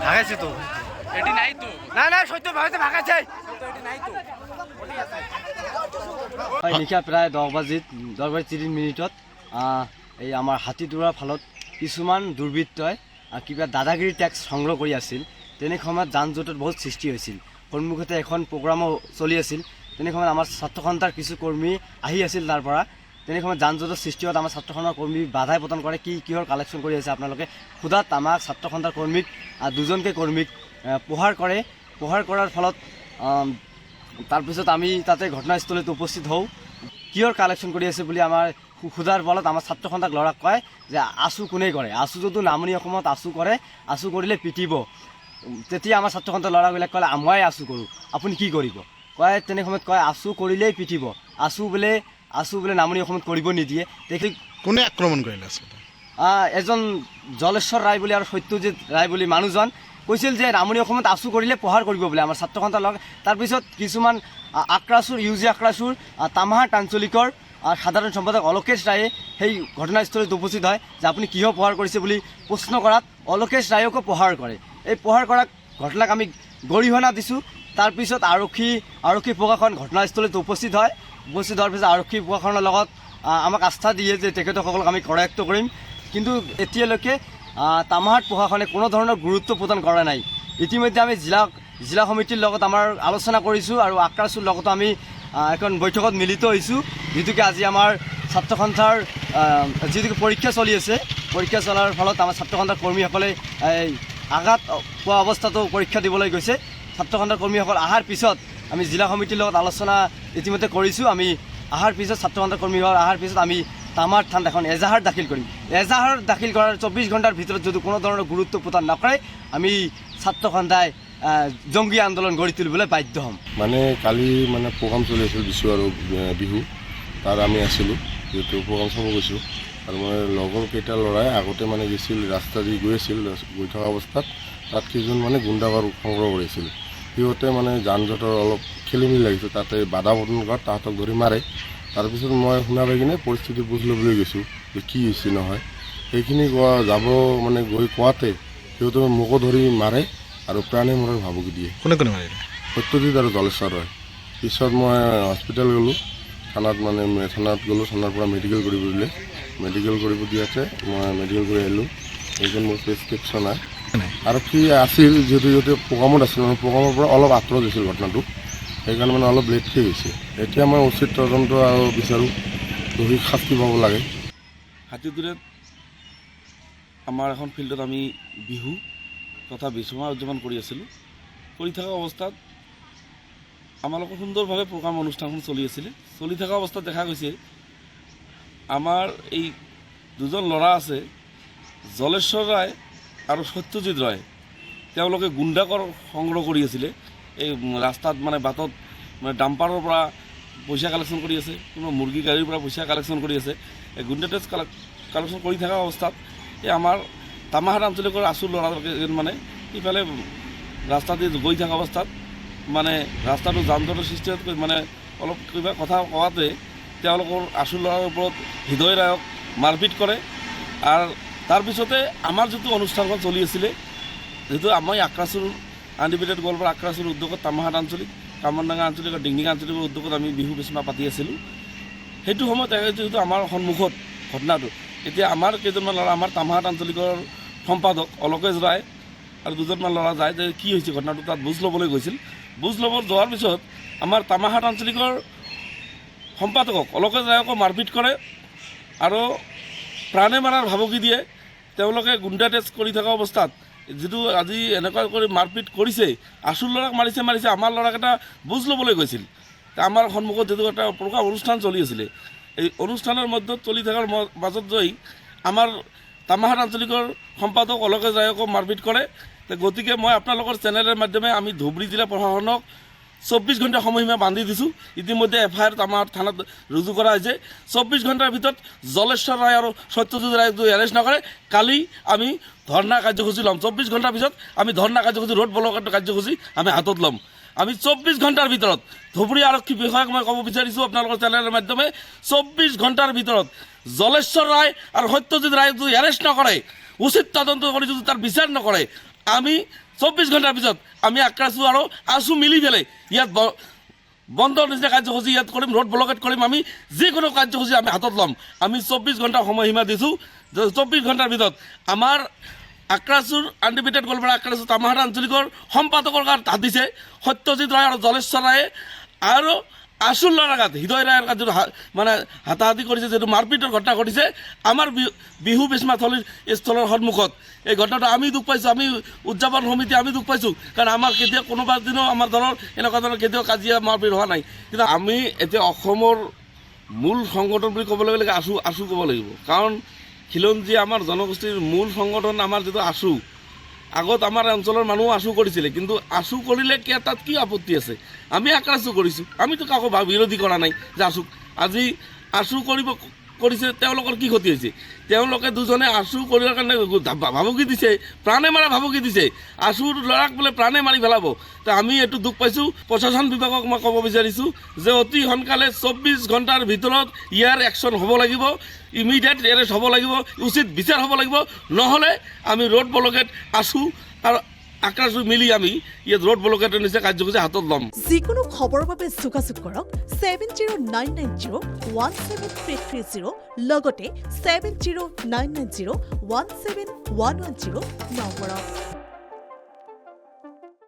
ভাগাইছে তো এটি নাই তো না না সত্য ভাগাইছে ভাগাইছে এটি নাই তো নিশা প্ৰায় 10:30 এই আমাৰ হাতীটোৰাৰ ফালত কিছুমান দুৰ্বৃত্তই কিবা দাদাগিৰি টেক্স সংগ্ৰহ কৰি আছিল। তেনে সময়ত যান জঁটত বহুত সৃষ্টি হৈছিল। সন্মুখতে এখন প্ৰগ্ৰামো চলি আছিল। তেনে সময়ত আমাৰ ছাত্ৰ সন্থাৰ কিছু কৰ্মী আহি আছিল তাৰ পৰা। তেনে সময়ত যান জঁটৰ সৃষ্টি হোৱাত আমাৰ ছাত্ৰ সন্থাৰ কৰ্মী বাধাই পতন কৰে। কিহৰ কালেকশ্যন কৰি আছে আপোনালোকে সোধাত আমাক ছাত্ৰ সন্থাৰ কৰ্মীক দুজনকৈ কৰ্মীক প্ৰহাৰ কৰে। প্ৰহাৰ কৰাৰ ফলত তাৰপিছত আমি তাতে ঘটনাস্থলীত উপস্থিত হওঁ। কিহৰ কালেকশ্যন কৰি আছে বুলি আমাৰ সোধাৰ ফলত আমাৰ ছাত্ৰ সন্থাক ল'ৰাক কয় যে আছু কোনে কৰে, আছু যদি নামনি অসমত আছু কৰে, আছু কৰিলে পিটিব। তেতিয়া আমাৰ ছাত্ৰ সন্থাৰ ল'ৰাবিলাক ক'লে মই আছু কৰোঁ, আপুনি কি কৰিব কয়। তেনে সময়ত কয় আছু কৰিলেই পিটিব, আছু বোলে নামনি অসমত কৰিব নিদিয়ে। দেখি কোনে আক্ৰমণ কৰিলে আচলতে? এজন জলেশ্বৰ ৰায় বুলি আৰু সত্যজিৎ ৰায় বুলি মানুহজন কৈছিল যে নামনি অসমত আছু কৰিলে প্ৰহাৰ কৰিব বোলে আমাৰ ছাত্ৰ সন্থাৰ লগ। তাৰপিছত কিছুমান আক্ৰাসুৰ ইউজি আক্ৰাসুৰ তামাহাট আঞ্চলিকৰ সাধাৰণ সম্পাদক অলোকেশ ৰায়ে সেই ঘটনাস্থলীত উপস্থিত হয় যে আপুনি কিয় প্ৰহাৰ কৰিছে বুলি প্ৰশ্ন কৰাত অলোকেশ ৰায়কো প্ৰহাৰ কৰে। এই প্ৰহাৰ কৰা ঘটনাক আমি গৰিহণা দিছোঁ। তাৰপিছত আৰক্ষী প্ৰশাসন ঘটনাস্থলীত উপস্থিত হয়। উপস্থিত হোৱাৰ পিছত আৰক্ষী প্ৰশাসনৰ লগত আমাক আস্থা দিয়ে যে তেখেতসকলক আমি কৰায়ত্ব কৰিম। কিন্তু এতিয়ালৈকে তামাহাট প্ৰশাসনে কোনো ধৰণৰ গুৰুত্ব প্ৰদান কৰা নাই। ইতিমধ্যে আমি জিলা সমিতিৰ লগত আমাৰ আলোচনা কৰিছোঁ আৰু আক্ৰাসুৰ লগতো আমি এখন বৈঠকত মিলিত হৈছোঁ। যিটোকে আজি আমাৰ ছাত্ৰ সন্থাৰ যিটো পৰীক্ষা চলি আছে, পৰীক্ষা চলাৰ ফলত আমাৰ ছাত্ৰ সন্থাৰ কৰ্মীসকলে আঘাত পোৱা অৱস্থাতো পৰীক্ষা দিবলৈ গৈছে। ছাত্ৰ সন্থাৰ কৰ্মীসকল অহাৰ পিছত আমি জিলা সমিতিৰ লগত আলোচনা ইতিমধ্যে কৰিছোঁ। আমি অহাৰ পিছত ছাত্ৰ সন্থাৰ কৰ্মীসকল অহাৰ পিছত আমি তামাহাট থানাত এখন এজাহাৰ দাখিল কৰিম। এজাহাৰ দাখিল কৰাৰ 24 ঘণ্টাৰ ভিতৰত যদি কোনো ধৰণৰ গুৰুত্ব প্ৰদান নকৰে আমি ছাত্ৰ সন্থাই জংগী আন্দোলন গঢ়ি তুলিবলৈ বাধ্য হ'ম। মানে কালি মানে প্ৰগ্ৰাম চলি আছিল বিশু আৰু বিহু, তাত আমি আছিলোঁ। যিহেতু প্ৰগ্ৰাম চাব গৈছোঁ আৰু মই লগৰ কেইটা ল'ৰাই আগতে মানে গৈছিল, ৰাস্তা দি গৈ থকা অৱস্থাত তাত কেইজন মানে গুণ্ডাগৰ সংগ্ৰহ কৰিছিল। সিহঁতে মানে যান জঁটৰ অলপ খেলি মেলি লাগিছিল, তাতে বাধা প্ৰদান কৰাত তাহাঁতক ধৰি মাৰে। তাৰপিছত মই শুনা পাই কিনে পৰিস্থিতি বুজ ল'বলৈ গৈছোঁ যে কি হৈছে নহয়। সেইখিনি গৈ কোৱাতে সিহঁতে মোকো ধৰি মাৰে আৰু প্ৰাণে মৰাৰ ভাবুকি দিয়ে। কোনে কোনে মাৰিলে? সত্যজিৎ আৰু জলেশ্বৰ হয়। পিছত মই হস্পিটেল গ'লোঁ, থানাত গ'লোঁ। থানাৰ পৰা মেডিকেল কৰিব দিলে। মেডিকেল কৰিব দিয়াতে মই মেডিকেল কৰি আহিলোঁ। এইখন মোৰ প্ৰেছক্ৰিপশ্যন নাই। আৰক্ষী আছিল যিহেতু সিহঁতে প্ৰগ্ৰামত আছিল, প্ৰগ্ৰামৰ পৰা অলপ আঁতৰত হৈছিল ঘটনাটো, সেইকাৰণে মানে অলপ লেটকৈ হৈছে। এতিয়া মই উচিত তদন্ত আৰু বিচাৰোঁ, দোষীক শাস্তি পাব লাগে। হাতীটোৰে আমাৰ এখন ফিল্ডত আমি বিহু তথা বিশ্বকৰ্মা উদযাপন কৰি আছিলোঁ। কৰি থকা অৱস্থাত আমালোকৰ সুন্দৰভাৱে প্ৰগ্ৰাম অনুষ্ঠানখন চলি আছিলে। চলি থকা অৱস্থাত দেখা গৈছে আমাৰ এই দুজন ল'ৰা আছে, জলেশ্বৰ ৰায় আৰু সত্যজিৎ ৰায়। তেওঁলোকে গুণ্ডাকৰ সংগ্ৰহ কৰি আছিলে। এই ৰাস্তাত মানে বাটত মানে ডাম্পাৰৰ পৰা পইচা কালেকশ্যন কৰি আছে, কোনোবা মুৰ্গী গাড়ীৰ পৰা পইচা কালেকশ্যন কৰি আছে। এই গুণ্ডা টেক্স কালেকশ্যন কৰি থকা অৱস্থাত এই আমাৰ তামাহাট আঞ্চলিকৰ আছুৰ ল'ৰাকেইজন মানে ইফালে ৰাস্তা দি গৈ থকা অৱস্থাত মানে ৰাস্তাটো যান জঁটৰ সৃষ্টি মানে অলপ কিবা কথা কোৱাতে তেওঁলোকৰ আছুৰ ল'ৰাৰ ওপৰত হৃদয় ৰায়ক মাৰপিট কৰে। আৰু তাৰপিছতে আমাৰ যিটো অনুষ্ঠানখন চলি আছিলে, যিটো আমি আক্ৰাসুৰ আনডিভিডেড গোৱালপাৰা আক্ৰাসুৰ উদ্যোগত তামাহাট আঞ্চলিক, কামৰডাঙ্গা আঞ্চলিক আৰু ডিংডিঙা আঞ্চলিকৰ উদ্যোগত আমি বিহু বেচিমা পাতি আছিলোঁ। সেইটো সময়ত যিহেতু আমাৰ সন্মুখত ঘটনাটো, এতিয়া আমাৰ কেইজনমান ল'ৰা, আমাৰ তামাহাট আঞ্চলিকৰ সম্পাদক অলোকেশ ৰায় আৰু দুজনমান ল'ৰা যায় যে কি হৈছে ঘটনাটো তাত বুজ ল'বলৈ গৈছিল। বুজ ল'ব যোৱাৰ পিছত আমাৰ তামাহাট আঞ্চলিকৰ সম্পাদকক অলোকেশ ৰায়কো মাৰপিট কৰে আৰু প্ৰাণে মাৰাৰ ভাবুকি দিয়ে। তেওঁলোকে গুণ্ডা টেষ্ট কৰি থকা অৱস্থাত যিটো আজি এনেকুৱা কৰি মাৰপিট কৰিছে, আছুৰ ল'ৰাক মাৰিছে আমাৰ ল'ৰাকেইটা বুজ ল'বলৈ গৈছিল। আমাৰ সন্মুখত যিটো এটা প্ৰকাশ অনুষ্ঠান চলি আছিলে, এই অনুষ্ঠানৰ মধ্যত চলি থকাৰ মাজত গৈ আমাৰ তামাহাট আঞ্চলিকৰ সম্পাদক অলোকেশ ৰায়কো মাৰপিট কৰে। গতিকে মই আপোনালোকৰ চেনেলৰ মাধ্যমে আমি ধুবুৰী জিলা প্ৰশাসনক 24 ঘণ্টা সময়সীমা বান্ধি দিছোঁ। ইতিমধ্যে FIR আমাৰ থানাত ৰুজু কৰা হৈছে। 24 ঘণ্টাৰ ভিতৰত জলেশ্বৰ ৰায় আৰু সত্যজিৎ ৰায়ক যদি এৰেষ্ট নকৰে কালি আমি ধৰ্ণা কাৰ্যসূচী ল'ম। 24 ঘণ্টাৰ পিছত আমি ধৰ্ণা কাৰ্যসূচী, ৰোড ব্লক কাৰ্যসূচী আমি হাতত ল'ম। আমি 24 ঘণ্টাৰ ভিতৰত ধুবুৰী আৰক্ষী বিষয়াক মই ক'ব বিচাৰিছোঁ আপোনালোকৰ চেনেলৰ মাধ্যমে, 24 ঘণ্টাৰ ভিতৰত জলেশ্বৰ ৰায় আৰু সত্যজিৎ ৰায়ক যদি এৰেষ্ট নকৰে, উচিত তদন্ত কৰি যদি তাৰ বিচাৰ নকৰে, আমি 24 ঘণ্টাৰ পিছত আমি আক্ৰাছো আৰু আছো মিলি পেলাই ইয়াত বন্ধ নিচিনা কাৰ্যসূচী ইয়াত কৰিম, ৰোড ব্লকেট কৰিম, আমি যিকোনো কাৰ্যসূচী আমি হাতত ল'ম। আমি 24 ঘণ্টাৰ সময়সীমা দিছোঁ, 24 ঘণ্টাৰ ভিতৰত আমাৰ আক্ৰাচুৰ আনডিবেটেড গোৱালপাৰা আক্ৰাচুৰ তামাহাটা আঞ্চলিকৰ সম্পাদকৰ গাত হাত দিছে সত্যজিৎ ৰায় আৰু জলেশ্বৰ ৰায়ে, আৰু আশুৰ ল'ৰাৰ গাত হৃদয় ৰায়ৰ গাত যিটো মানে হাতাহাতি কৰিছে, যিটো মাৰপিটৰ ঘটনা ঘটিছে আমাৰ বিহু বেচমাথলীৰ স্থলৰ সন্মুখত। এই ঘটনাটো আমি দুখ পাইছোঁ, আমি উদযাপন সমিতি আমি দুখ পাইছোঁ, কাৰণ আমাৰ কেতিয়াও কোনোবা দিনো আমাৰ দলৰ এনেকুৱা ধৰণৰ কেতিয়াও কাজিয়া মাৰপিট হোৱা নাই। কিন্তু আমি এতিয়া অসমৰ মূল সংগঠন বুলি ক'বলৈ গ'লে আশু ক'ব লাগিব, কাৰণ খিলঞ্জী আমাৰ জনগোষ্ঠীৰ মূল সংগঠন আমাৰ যিটো আশু। আগত আমাৰ অঞ্চলৰ মানুহ আশু কৰিছিলে, কিন্তু আশু কৰিলে তাত কি আপত্তি আছে? আমি আক্ৰাচু কৰিছোঁ, আমিতো কাকো বিৰোধী কৰা নাই যে আজি আশু কৰিছে, তেওঁলোকৰ কি ক্ষতি হৈছে? তেওঁলোকে দুজনে আশু কৰিবৰ কাৰণে ভাবুকি দিছে, প্ৰাণে মাৰা ভাবুকি দিছে, আশুৰ ল'ৰাক বোলে প্ৰাণে মাৰি পেলাব। তো আমি এইটো দুখ পাইছোঁ। প্ৰশাসন বিভাগক মই ক'ব বিচাৰিছোঁ যে অতি সোনকালে 24 ঘণ্টাৰ ভিতৰত ইয়াৰ একশ্যন হ'ব লাগিব, ইমিডিয়েট এৰেষ্ট হ'ব লাগিব, উচিত বিচাৰ হ'ব লাগিব, নহ'লে আমি ৰোড ব্লকেট আশু আৰু আক্ৰাচু মিলি আমি ইয়াত ৰোড ব্লকেটৰ নিচিনা কাৰ্যসূচী হাতত ল'ম। যিকোনো খবৰৰ বাবে যোগাযোগ কৰক 7099017330 লগতে 7099017110 নম্বৰত।